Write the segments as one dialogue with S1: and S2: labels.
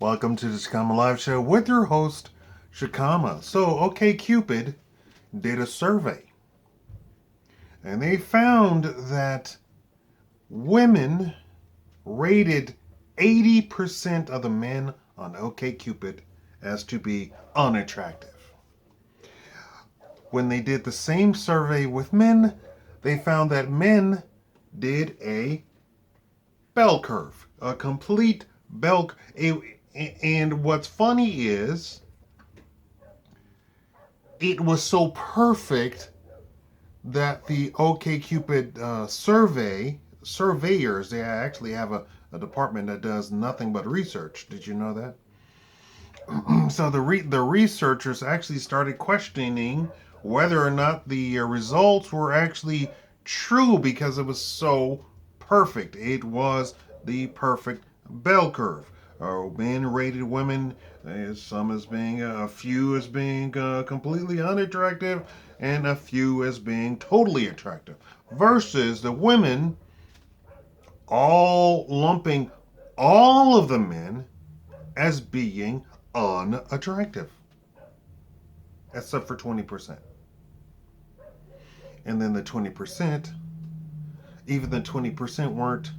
S1: Welcome to the Shakaama Live Show with your host, Shakaama. So, OkCupid did a survey, and they found that women rated 80% of the men on OkCupid as to be unattractive. When they did the same survey with men, they found that men did a bell curve, a complete bell. And what's funny is it was so perfect that the OkCupid surveyors, they actually have a department that does nothing but research. Did you know that? So the researchers actually started questioning whether or not the results were actually true because it was so perfect. It was the perfect bell curve. Men rated women, some as being a few as being completely unattractive, and a few as being totally attractive. Versus the women all lumping all of the men as being unattractive, except for 20%. And then the 20%, even the 20% weren't,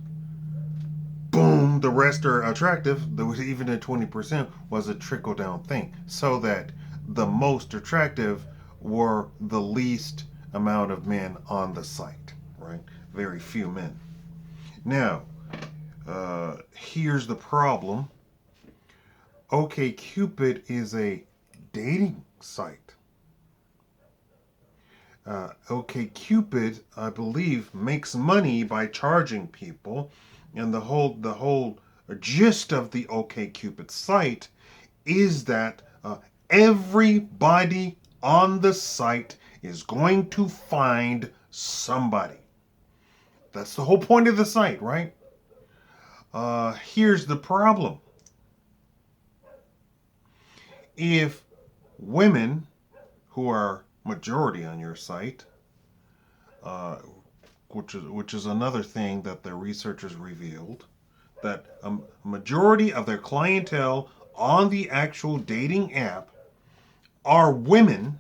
S1: boom, the rest are attractive. Even the 20% was a trickle down thing, so that the most attractive were the least amount of men on the site, right? Very few men. Now, here's the problem. OkCupid is a dating site. OkCupid, I believe, makes money by charging people, and the whole gist of the OkCupid site is that everybody on the site is going to find somebody. That's the whole point of the site, right? Here's the problem. If women who are majority on your site, uh, which is another thing that the researchers revealed, that a majority of their clientele on the actual dating app are women,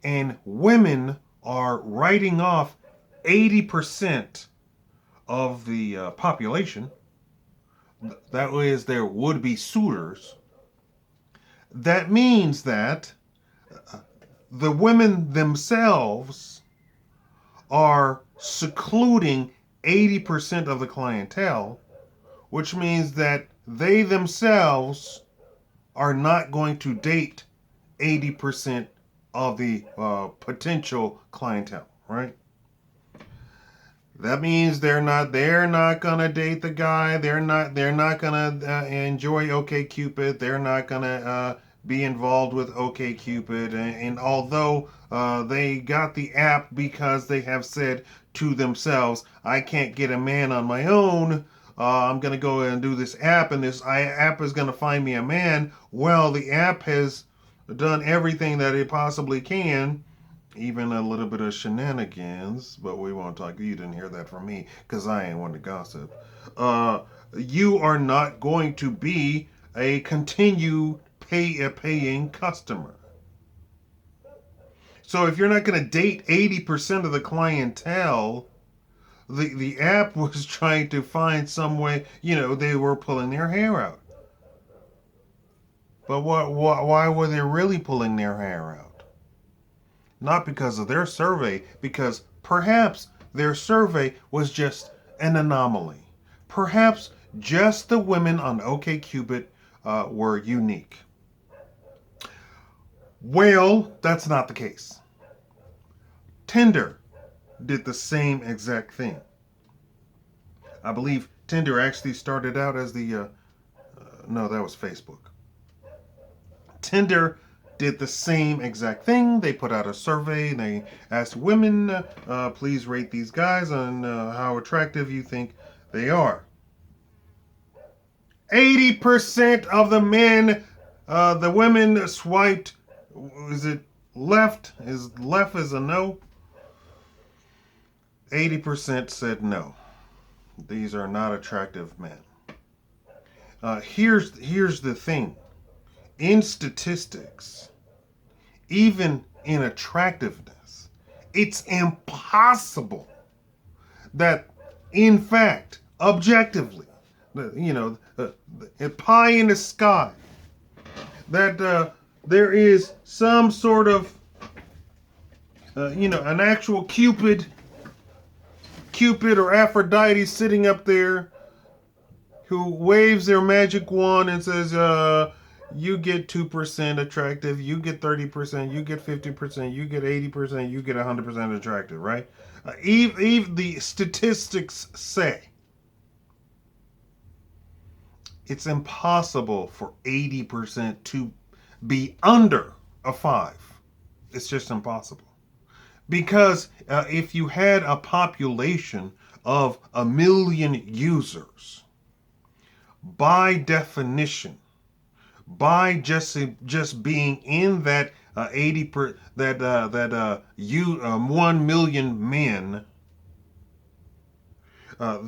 S1: and women are writing off 80% of the population. That is their would-be suitors. That means that the women themselves are secluding 80% of the clientele, which means that they themselves are not going to date 80% of the potential clientele, right? That means they're not gonna date the guy. They're not gonna enjoy OkCupid. They're not gonna be involved with OkCupid. And although they got the app because they have said to themselves, "I can't get a man on my own. I'm gonna go and do this app, and this app is gonna find me a man." Well, the app has done everything that it possibly can, even a little bit of shenanigans, but we won't talk. You didn't hear that from me because I ain't one to gossip. You are not going to be a paying customer. So if you're not going to date 80% of the clientele, the app was trying to find some way. They were pulling their hair out. But why were they really pulling their hair out? Not because of their survey, because perhaps their survey was just an anomaly. Perhaps just the women on OkCupid were unique. Well, that's not the case. Tinder did the same exact thing. I believe Tinder actually started out as no, that was Facebook. Tinder did the same exact thing. They put out a survey and they asked women, please rate these guys on how attractive you think they are. 80% of the men, the women swiped. Is it left? Is left is a no? 80% said no. These are not attractive men. Here's the thing. In statistics, even in attractiveness, it's impossible that, in fact, objectively, pie in the sky, that there is some sort of, an actual Cupid or Aphrodite sitting up there who waves their magic wand and says, you get 2% attractive, you get 30%, you get 50%, you get 80%, you get 100% attractive, right? Even the statistics say it's impossible for 80% to be under a 5. It's just impossible. Because if you had a population of 1 million users, by definition, by just being in that 1 million men, uh,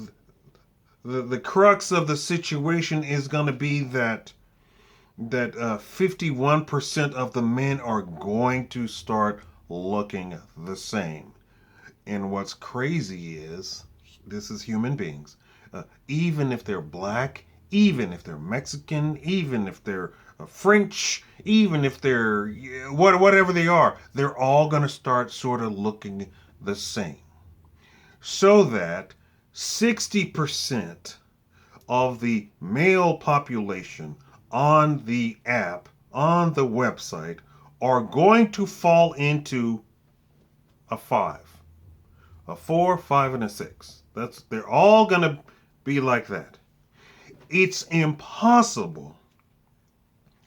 S1: the crux of the situation is going to be that 51% of the men are going to start looking the same. And what's crazy is, this is human beings. Even if they're black, even if they're Mexican, even if they're French, even if they're whatever they are, they're all going to start sort of looking the same. So that 60% of the male population on the app, on the website, are going to fall into a 5, a 4, 5, and a 6. They're all going to be like that. It's impossible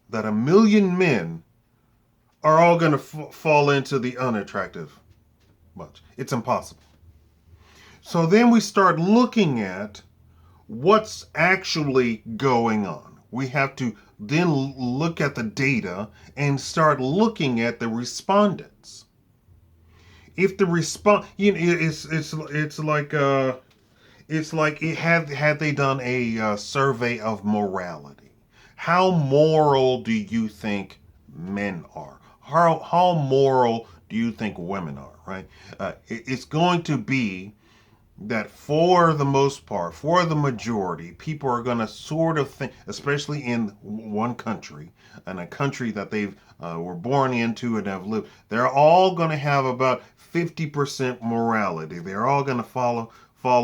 S1: that 1 million men are all going to fall into the unattractive bunch. It's impossible. So then we start looking at what's actually going on. We have to then look at the data and start looking at the respondents. If the it's like it had they done a survey of morality. How moral do you think men are? How moral do you think women are? Right? It's going to be that for the most part, for the majority, people are going to sort of think, especially in one country, and a country that they've were born into and have lived, they're all going to have about 50% morality. They're all going to fall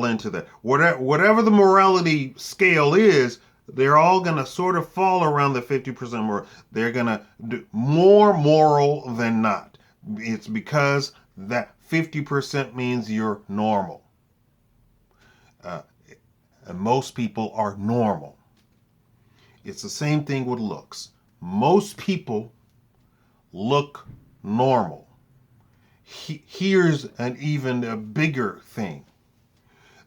S1: into that. Whatever the morality scale is, they're all going to sort of fall around the 50% more. They're going to do more moral than not. It's because that 50% means you're normal. And most people are normal. It's the same thing with looks. Most people look normal. Here's an even a bigger thing.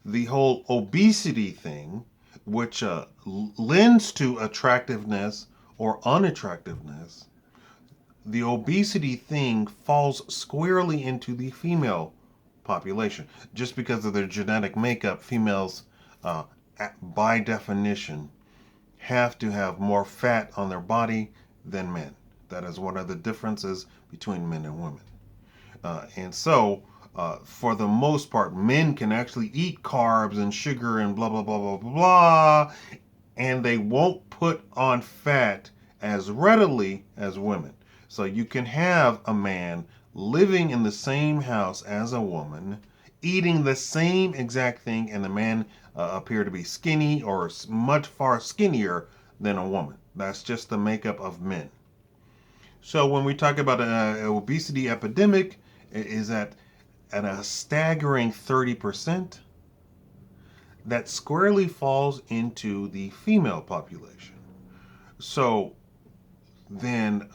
S1: The whole obesity thing, which lends to attractiveness or unattractiveness, the obesity thing falls squarely into the female population. Just because of their genetic makeup, females, by definition, have to have more fat on their body than men. That is one of the differences between men and women. And so, for the most part, men can actually eat carbs and sugar and blah, blah, blah, blah, blah, blah, and they won't put on fat as readily as women. So you can have a man living in the same house as a woman, eating the same exact thing, and the man appear to be skinny or much far skinnier than a woman. That's just the makeup of men. So when we talk about an obesity epidemic, is at a staggering 30%, that squarely falls into the female population. So then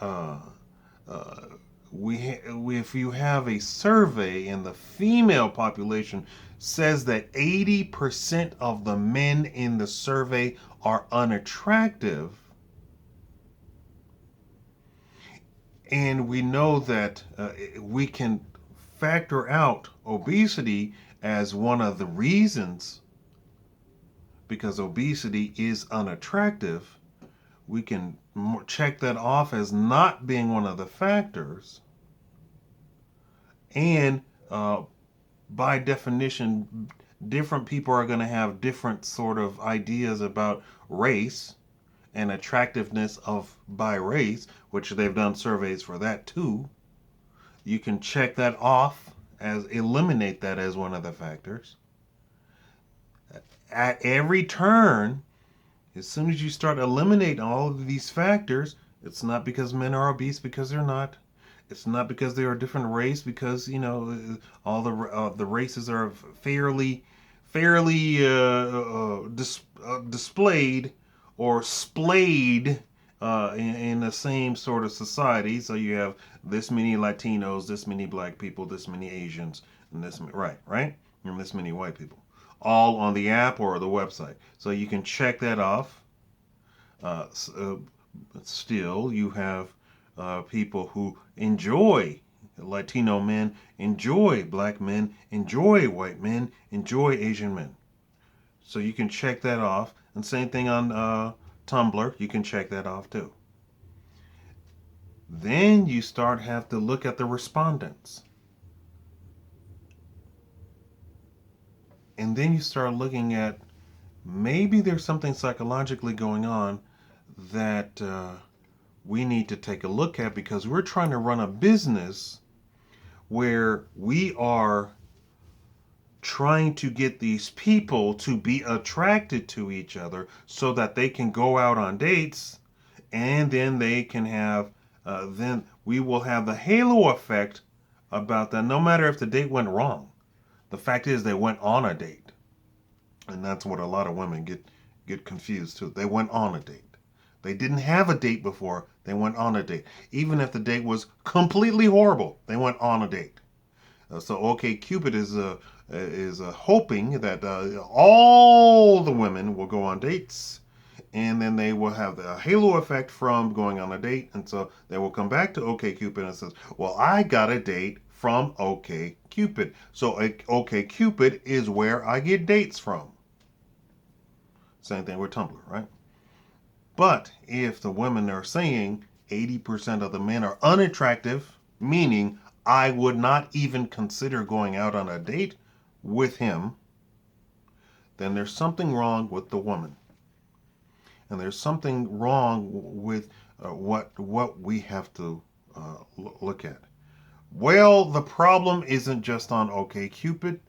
S1: if you have a survey and the female population says that 80% of the men in the survey are unattractive, and we know that we can factor out obesity as one of the reasons because obesity is unattractive, we can check that off as not being one of the factors. And by definition, different people are going to have different sort of ideas about race and attractiveness of by race, which they've done surveys for that too. You can check that off as eliminate that as one of the factors. At every turn, as soon as you start eliminating all of these factors, it's not because men are obese because they're not. It's not because they are a different race because all the races are fairly displayed or splayed in the same sort of society. So you have this many Latinos, this many black people, this many Asians, and this right, and this many white people, all on the app or the website. So you can check that off. Still, you have people who enjoy Latino men, enjoy black men, enjoy white men, enjoy Asian men. So you can check that off. And same thing on Tumblr, you can check that off too. Then you have to look at the respondents. And then you start looking at maybe there's something psychologically going on that we need to take a look at, because we're trying to run a business where we are trying to get these people to be attracted to each other so that they can go out on dates, and then they can have then we will have the halo effect about that. No matter if the date went wrong, the fact is they went on a date. And that's what a lot of women get confused too. They went on a date. They didn't have a date before. They went on a date. Even if the date was completely horrible, they went on a date. So OkCupid is hoping that all the women will go on dates, and then they will have the halo effect from going on a date, and so they will come back to OkCupid and says, "Well, I got a date from OkCupid, so OkCupid is where I get dates from." Same thing with Tumblr, right? But if the women are saying 80% of the men are unattractive, meaning I would not even consider going out on a date with him, then there's something wrong with the woman. And there's something wrong with what we have to look at. Well, the problem isn't just on OkCupid.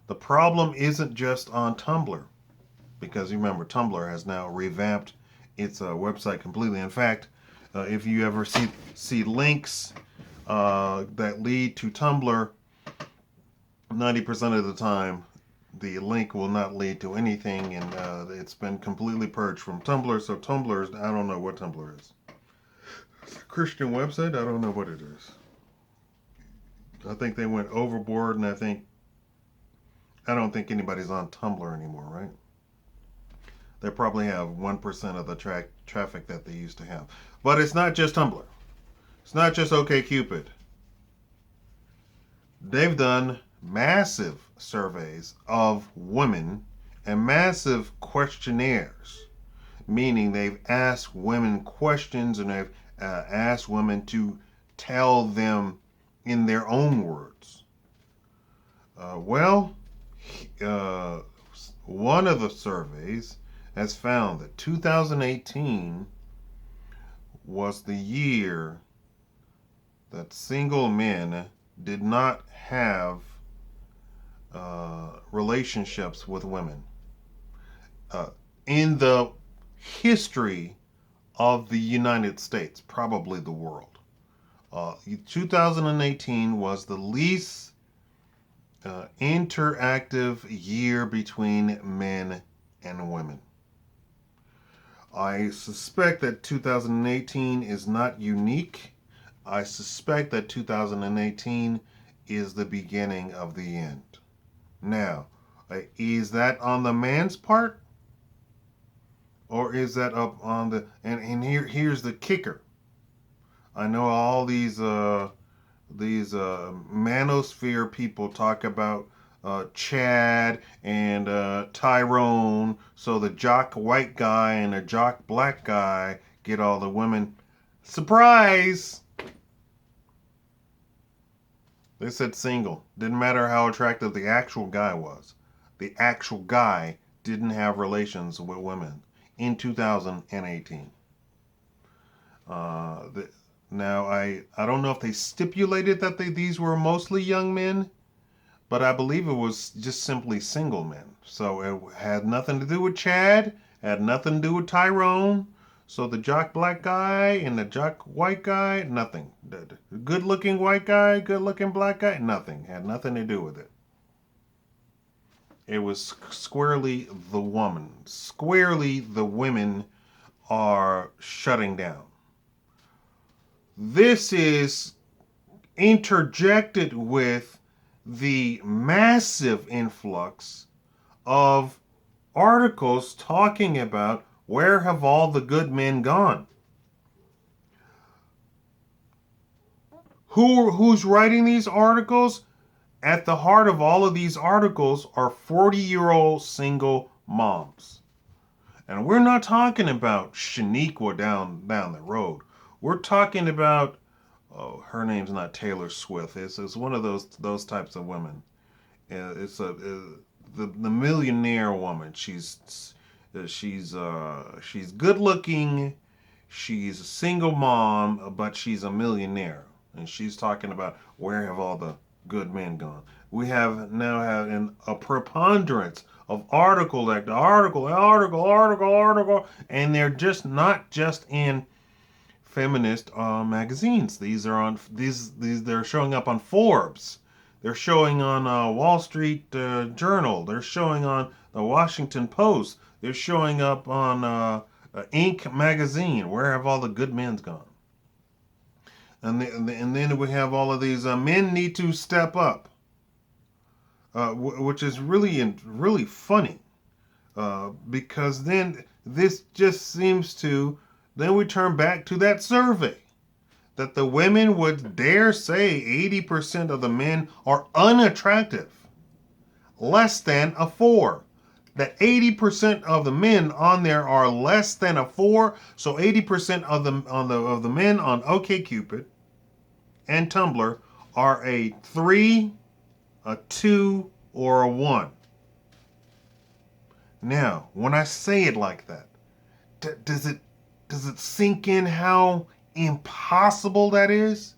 S1: The problem isn't just on Tumblr. Because remember, Tumblr has now revamped its website completely. In fact, if you ever see links that lead to Tumblr, 90% of the time, the link will not lead to anything, and it's been completely purged from Tumblr. So Tumblr, I don't know what Tumblr is. Christian website, I don't know what it is. I think they went overboard, and I don't think anybody's on Tumblr anymore, right? They probably have 1% of the traffic that they used to have. But it's not just Tumblr. It's not just OkCupid. They've done massive surveys of women and massive questionnaires, meaning they've asked women questions, and they've asked women to tell them in their own words. One of the surveys has found that 2018 was the year that single men did not have relationships with women. In the history of the United States, probably the world, 2018 was the least interactive year between men and women. I suspect that 2018 is not unique. I suspect that 2018 is the beginning of the end. Now, is that on the man's part? Or is that up on the... And here's the kicker. I know all these manosphere people talk about Chad and Tyrone, so the jock white guy and the jock black guy get all the women. Surprise! They said single. Didn't matter how attractive the actual guy was. The actual guy didn't have relations with women in 2018. Uh, the, Now, I don't know if they stipulated that these were mostly young men, but I believe it was just simply single men. So it had nothing to do with Chad, had nothing to do with Tyrone. So the jock black guy and the jock white guy, nothing. The good looking white guy, good looking black guy, nothing. Had nothing to do with it. It was squarely the woman. Squarely the women are shutting down. This is interjected with the massive influx of articles talking about where have all the good men gone. Who's writing these articles? At the heart of all of these articles are 40-year-old single moms. And we're not talking about Shaniqua down the road. We're talking about, oh, her name's not Taylor Swift. It's one of those types of women. It's the millionaire woman. She's good looking. She's a single mom, but she's a millionaire, and she's talking about where have all the good men gone. We have now had a preponderance of article, and they're just not just in feminist magazines. These are on these they're showing up on Forbes. They're showing on Wall Street Journal. They're showing on the Washington Post. They're showing up on Inc. magazine. Where have all the good men gone? And then we have all of these men need to step up, which is really funny because then this just seems to then we turn back to that survey that the women would dare say 80% of the men are unattractive, less than a 4. That 80% of the men on there are less than a 4, so 80% of the men on OkCupid and Tumblr are a 3, a 2, or a 1. Now, when I say it like that, does it sink in how impossible that is?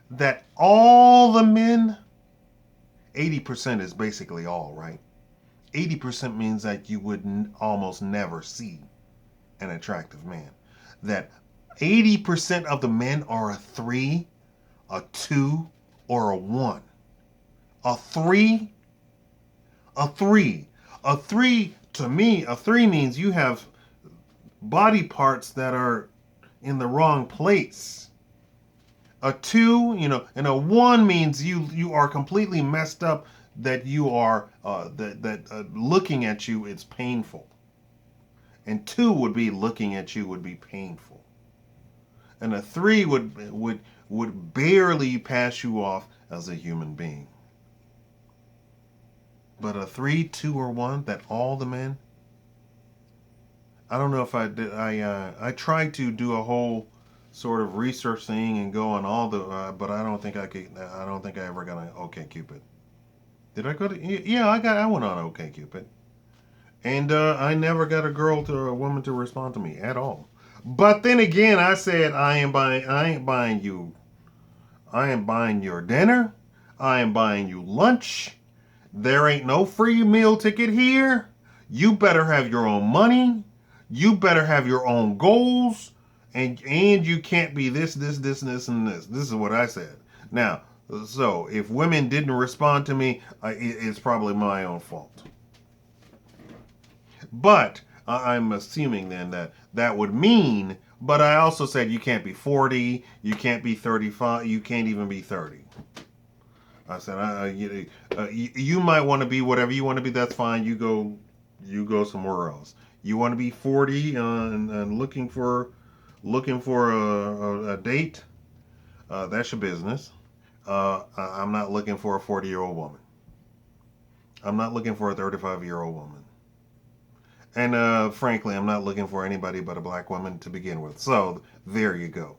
S1: That all the men, 80% is basically all, right? 80% means that you would almost never see an attractive man. That 80% of the men are a 3, a 2, or a 1. A 3, a 3. A 3, to me, a 3 means you have body parts that are in the wrong place. A 2, and a 1 means you are completely messed up, that you are looking at you it's painful. And 2 would be looking at you would be painful. And a 3 would barely pass you off as a human being. But a 3, 2, or 1, that all the men. I don't know if I did. I tried to do a whole sort of research thing and go on all the, but I don't think I could. I don't think I ever got on OkCupid. Did I go to? Yeah, I went on OkCupid, and I never got a woman to respond to me at all. But then again, I said I ain't buying you. I ain't buying your dinner. I ain't buying you lunch. There ain't no free meal ticket here. You better have your own money. You better have your own goals, and you can't be this, and this. This is what I said. Now, so if women didn't respond to me, it's probably my own fault. But I'm assuming then that would mean. But I also said you can't be 40, you can't be 35, you can't even be 30. I said you might want to be whatever you want to be. That's fine. You go somewhere else. You want to be 40 and looking for a date. That's your business. I'm not looking for a 40-year-old woman. I'm not looking for a 35-year-old woman. And frankly, I'm not looking for anybody but a black woman to begin with. So there you go.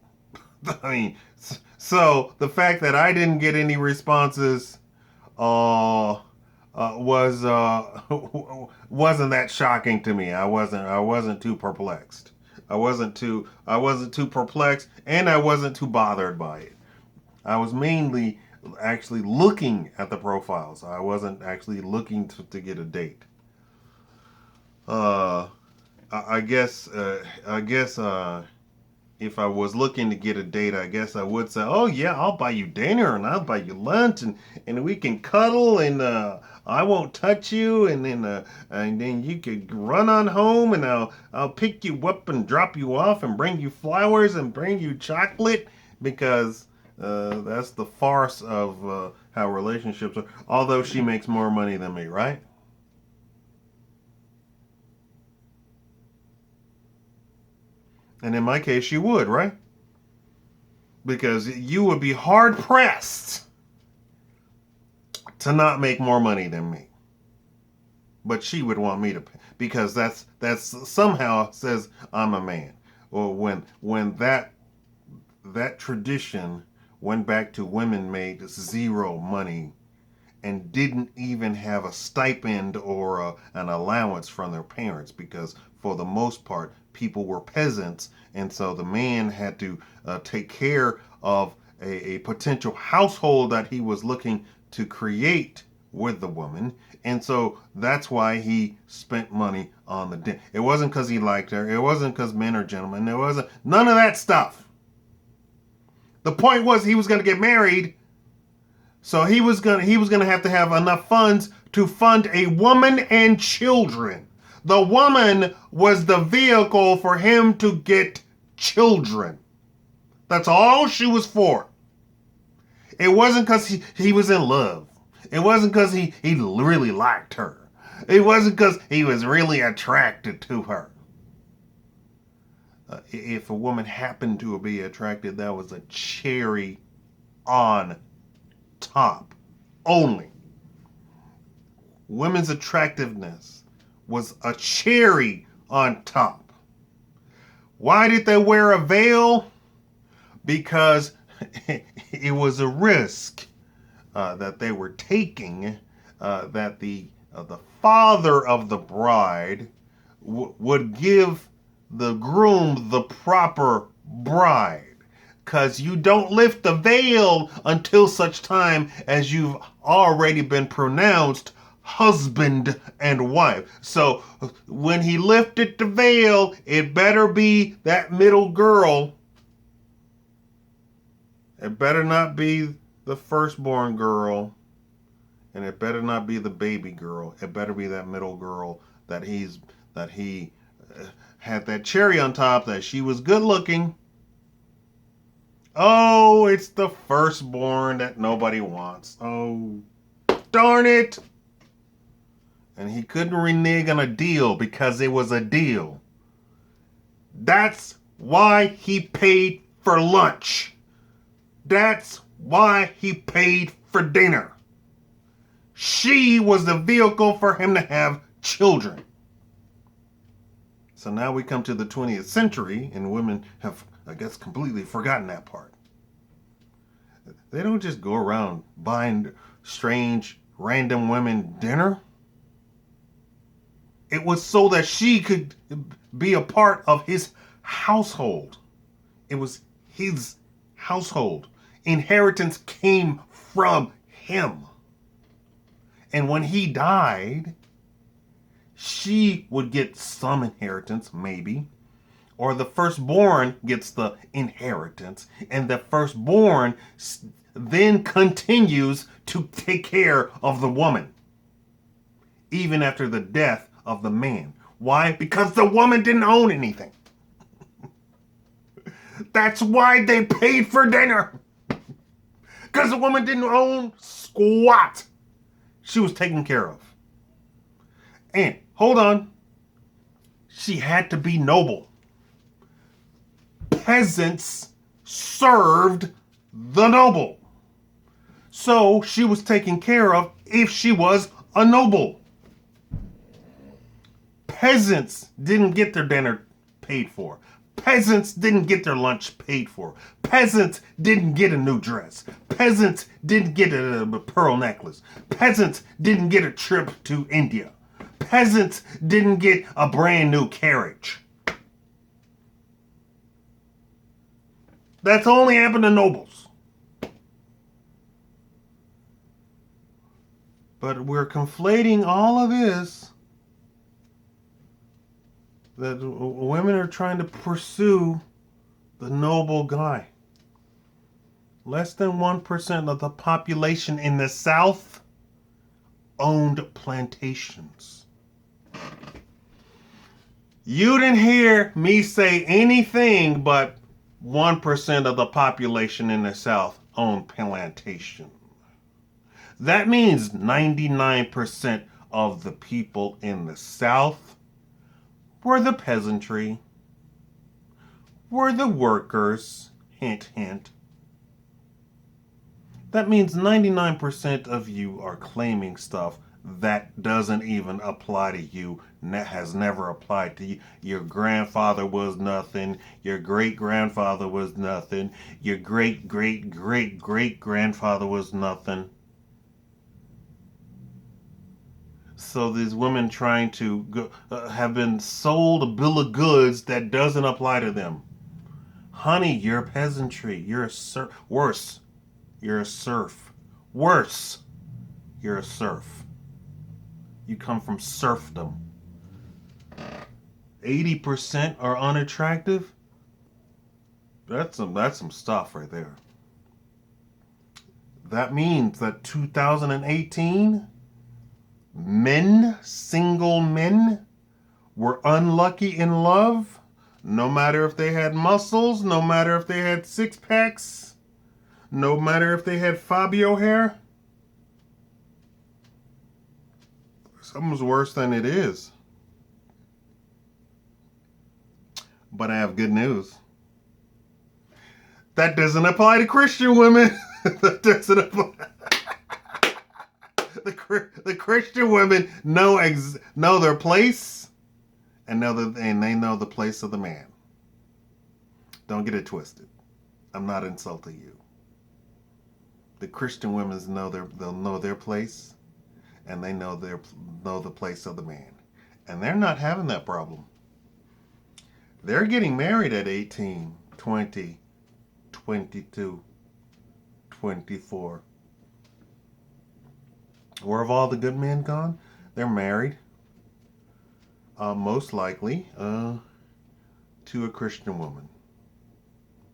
S1: I mean, so the fact that I didn't get any responses was wasn't that shocking to me. I wasn't too perplexed. I wasn't too perplexed, and I wasn't too bothered by it. I was mainly actually looking at the profiles. I wasn't actually looking to get a date. Uh, I guess if I was looking to get a date, I guess I would say, "Oh yeah, I'll buy you dinner and I'll buy you lunch and we can cuddle and I won't touch you and then you could run on home and I'll pick you up and drop you off and bring you flowers and bring you chocolate because that's the farce of how relationships are. Although she makes more money than me, right? And in my case, you would, right? Because you would be hard pressed to not make more money than me. But she would want me to pay because that's somehow says I'm a man. Or when that tradition went back to women made zero money and didn't even have a stipend or an allowance from their parents because for the most part people were peasants and so the man had to take care of a potential household that he was looking to create with the woman and so that's why he spent money on the dinner. It wasn't because he liked her, it wasn't because men are gentlemen, there wasn't none of that stuff. The point was he was going to get married. So he was gonna have to have enough funds to fund a woman and children. The woman was the vehicle for him to get children. That's all she was for. It wasn't because he was in love. It wasn't because he really liked her. It wasn't because he was really attracted to her. If a woman happened to be attracted, that was a cherry on top only. Women's attractiveness was a cherry on top. Why did they wear a veil? Because it was a risk that they were taking that the father of the bride would give the groom the proper bride. Because you don't lift the veil until such time as you've already been pronounced husband and wife. So when he lifted the veil, it better be that middle girl. It better not be the firstborn girl. And it better not be the baby girl. It better be that middle girl that he had that cherry on top, that she was good looking. Oh, it's the firstborn that nobody wants. Oh, darn it. And he couldn't renege on a deal because it was a deal. That's why he paid for lunch. That's why he paid for dinner. She was the vehicle for him to have children. So now we come to the 20th century and women have, I guess, completely forgotten that part. They don't just go around buying strange, random women dinner. It was so that she could be a part of his household. It was his household. Inheritance came from him. And when he died, she would get some inheritance, maybe. Or the firstborn gets the inheritance. And the firstborn then continues to take care of the woman. Even after the death of the man. Why? Because the woman didn't own anything. That's why they paid for dinner. Because the woman didn't own squat. She was taken care of. And, hold on, she had to be noble. Peasants served the noble. So she was taken care of if she was a noble. Peasants didn't get their dinner paid for. Peasants didn't get their lunch paid for. Peasants didn't get a new dress. Peasants didn't get a pearl necklace. Peasants didn't get a trip to India. Peasants didn't get a brand new carriage. That's only happened to nobles. But we're conflating all of this, that women are trying to pursue the noble guy. Less than 1% of the population in the South owned plantations. You didn't hear me say anything but 1% of the population in the South owned plantation. That means 99% of the people in the South were the peasantry, were the workers, hint, hint. That means 99% of you are claiming stuff that doesn't even apply to you, has never applied to you. Your grandfather was nothing. Your great-grandfather was nothing. Your great-great-great-great-grandfather was nothing. So these women trying to have been sold a bill of goods that doesn't apply to them. Honey, you're peasantry. You're a serf. Worse, you're a serf. Worse, you're a serf. You come from serfdom. 80% are unattractive. That's some stuff right there. That means that 2018 single men, were unlucky in love, no matter if they had muscles, no matter if they had six packs, no matter if they had Fabio hair. Something's worse than it is. But I have good news. That doesn't apply to Christian women. That doesn't apply. The Christian women know their place, and they know the place of the man. Don't get it twisted. I'm not insulting you. The Christian women they'll know their place, and they know the place of the man, and they're not having that problem. They're getting married at 18, 20, 22, 24. Where have all the good men gone? They're married. Most likely to a Christian woman.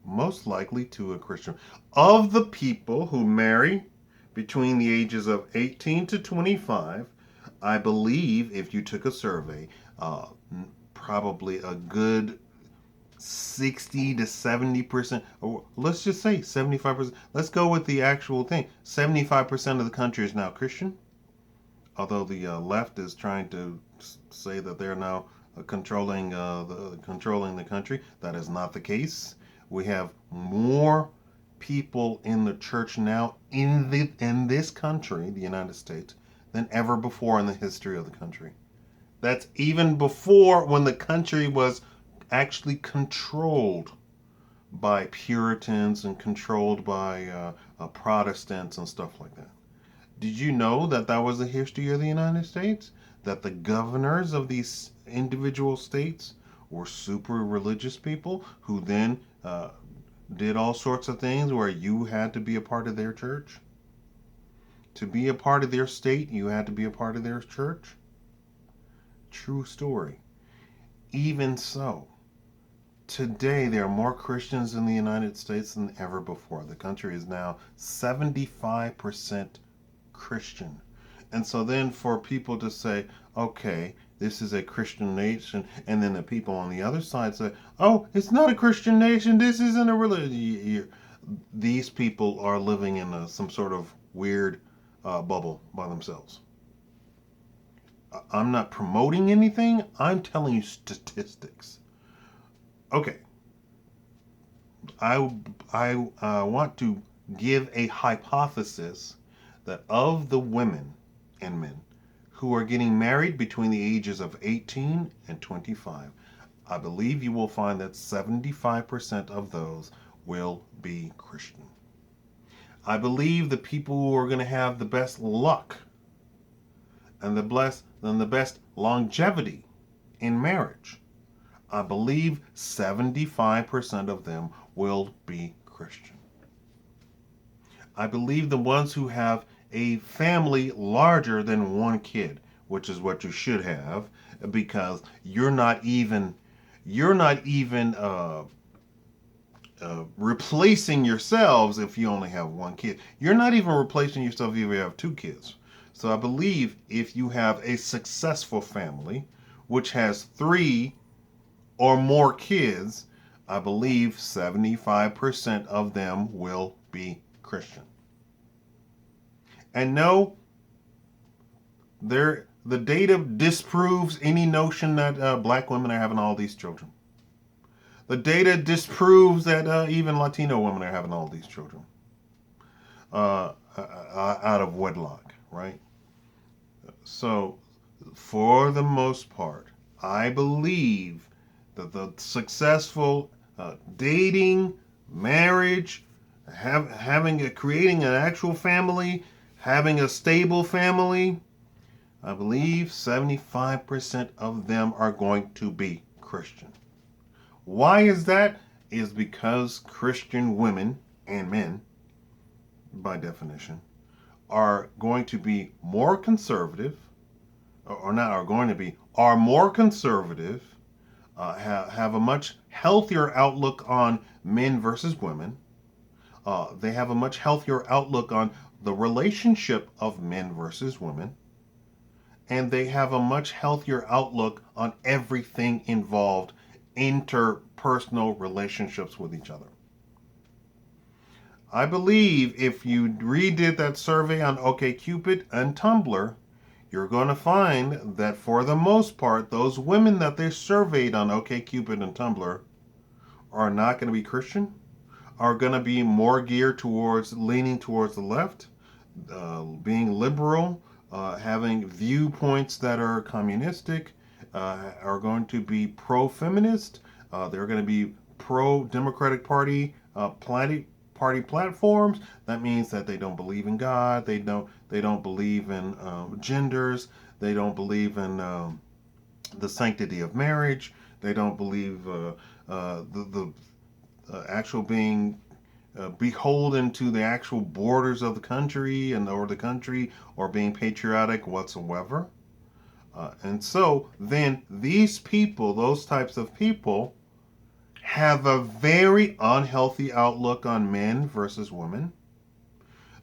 S1: Most likely to a Christian. Of the people who marry between the ages of 18 to 25, I believe if you took a survey, probably a good 60 to 70%, or let's just say 75%. Let's go with the actual thing. 75% of the country is now Christian, although the left is trying to say that they're now controlling the country. That is not the case. We have more people in the church now in this country, the United States, than ever before in the history of the country. That's even before, when the country was actually controlled by Puritans and controlled by Protestants and stuff like that. Did you know that was the history of the United States? That the governors of these individual states were super religious people who then did all sorts of things where you had to be a part of their church? To be a part of their state, you had to be a part of their church? True story. Even so, today there are more Christians in the United States than ever before. The country is now 75% Christian. And so then for people to say, okay, this is a Christian nation, and then the people on the other side say, oh, it's not a Christian nation, this isn't a religion. These people are living in some sort of weird bubble by themselves. I'm not promoting anything, I'm telling you statistics. Okay. I want to give a hypothesis that of the women and men who are getting married between the ages of 18 and 25, I believe you will find that 75% of those will be Christian. I believe the people who are going to have the best luck and the best longevity in marriage, I believe 75% of them will be Christian. I believe the ones who have a family larger than one kid, which is what you should have, because you're not even replacing yourselves if you only have one kid. You're not even replacing yourself if you have two kids. So I believe if you have a successful family, which has 3 or more kids, I believe 75% of them will be Christian. And no, the data disproves any notion that black women are having all these children. The data disproves that even Latino women are having all these children out of wedlock, right? So, for the most part, I believe that the successful dating, marriage, creating an actual family, having a stable family, I believe 75% of them are going to be Christian. Why is that? Is because Christian women and men, by definition, are going to be more conservative, or not are going to be, are more conservative, have a much healthier outlook on men versus women. They have a much healthier outlook on the relationship of men versus women. And they have a much healthier outlook on everything involved interpersonal relationships with each other. I believe if you redid that survey on OkCupid and Tumblr, you're going to find that for the most part, those women that they surveyed on OkCupid and Tumblr are not going to be Christian, are going to be more geared towards leaning towards the left, being liberal, having viewpoints that are communistic, are going to be pro-feminist. They're going to be pro-Democratic Party party platforms. That means that they don't believe in God. They don't believe in genders. They don't believe in the sanctity of marriage. They don't believe the actual being beholden to the actual borders of the country or being patriotic whatsoever. And so then these people, those types of people, have a very unhealthy outlook on men versus women.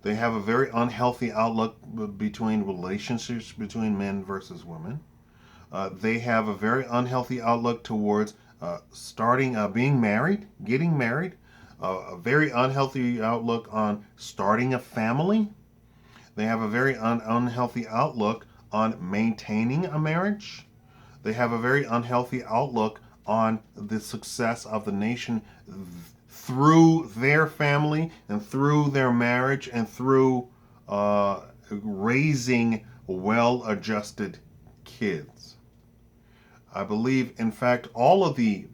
S1: They have a very unhealthy outlook between relationships between men versus women. They have a very unhealthy outlook towards being married, getting married. A very unhealthy outlook on starting a family. They have a very unhealthy outlook on maintaining a marriage. They have a very unhealthy outlook on the success of the nation through their family and through their marriage and through raising well-adjusted kids. I believe, in fact, all of the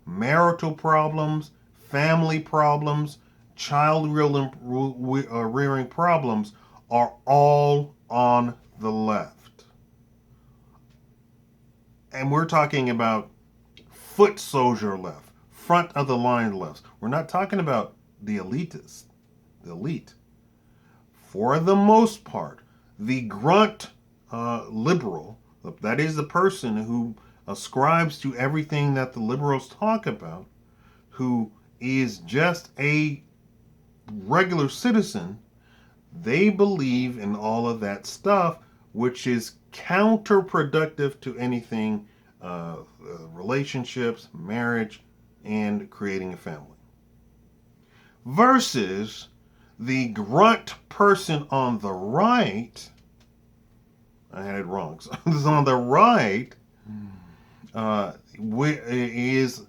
S1: marital problems, family problems, child rearing problems are all on the left. And we're talking about foot soldier left, front of the line left. We're not talking about the elitists, the elite. For the most part, the grunt liberal, that is the person who ascribes to everything that the liberals talk about, who is just a regular citizen, they believe in all of that stuff, which is counterproductive to anything relationships, marriage, and creating a family. Versus the grunt person on the right, I had it wrong, so on the right is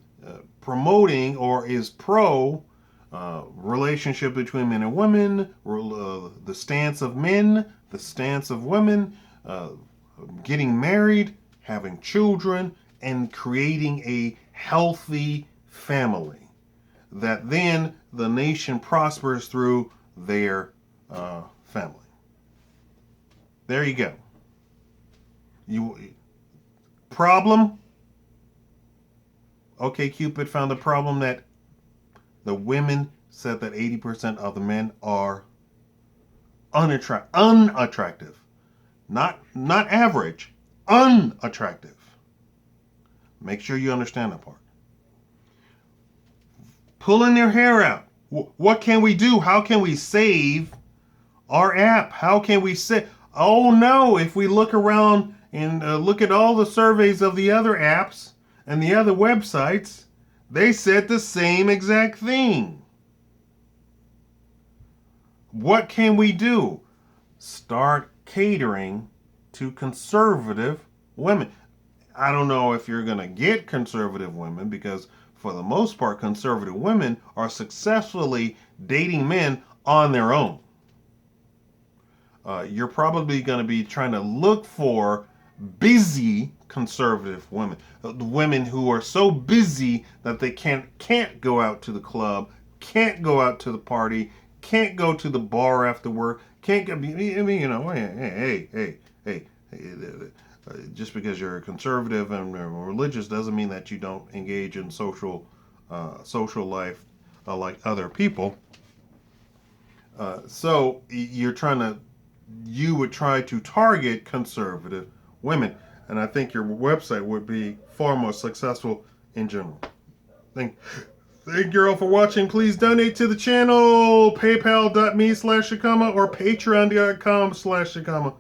S1: promoting or is pro relationship between men and women, the stance of men, the stance of women, getting married, having children, and creating a healthy family that then the nation prospers through their family. There you go. Problem? OkCupid found a problem that the women said that 80% of the men are unattractive. Not average, unattractive. Make sure you understand that part. Pulling their hair out. What can we do? How can we save our app? How can we say, oh no, if we look around and look at all the surveys of the other apps and the other websites, they said the same exact thing. What can we do? Start catering to conservative women. I don't know if you're going to get conservative women because for the most part, conservative women are successfully dating men on their own. You're probably going to be trying to look for busy conservative women. Women who are so busy that they can't go out to the club, can't go out to the party, can't go to the bar after work, can't go, hey, just because you're conservative and religious doesn't mean that you don't engage in social life like other people. So you would try to target conservative women, and I think your website would be far more successful in general. Thank you all for watching. Please donate to the channel, paypal.me/Shakaama or patreon.com/Shakaama.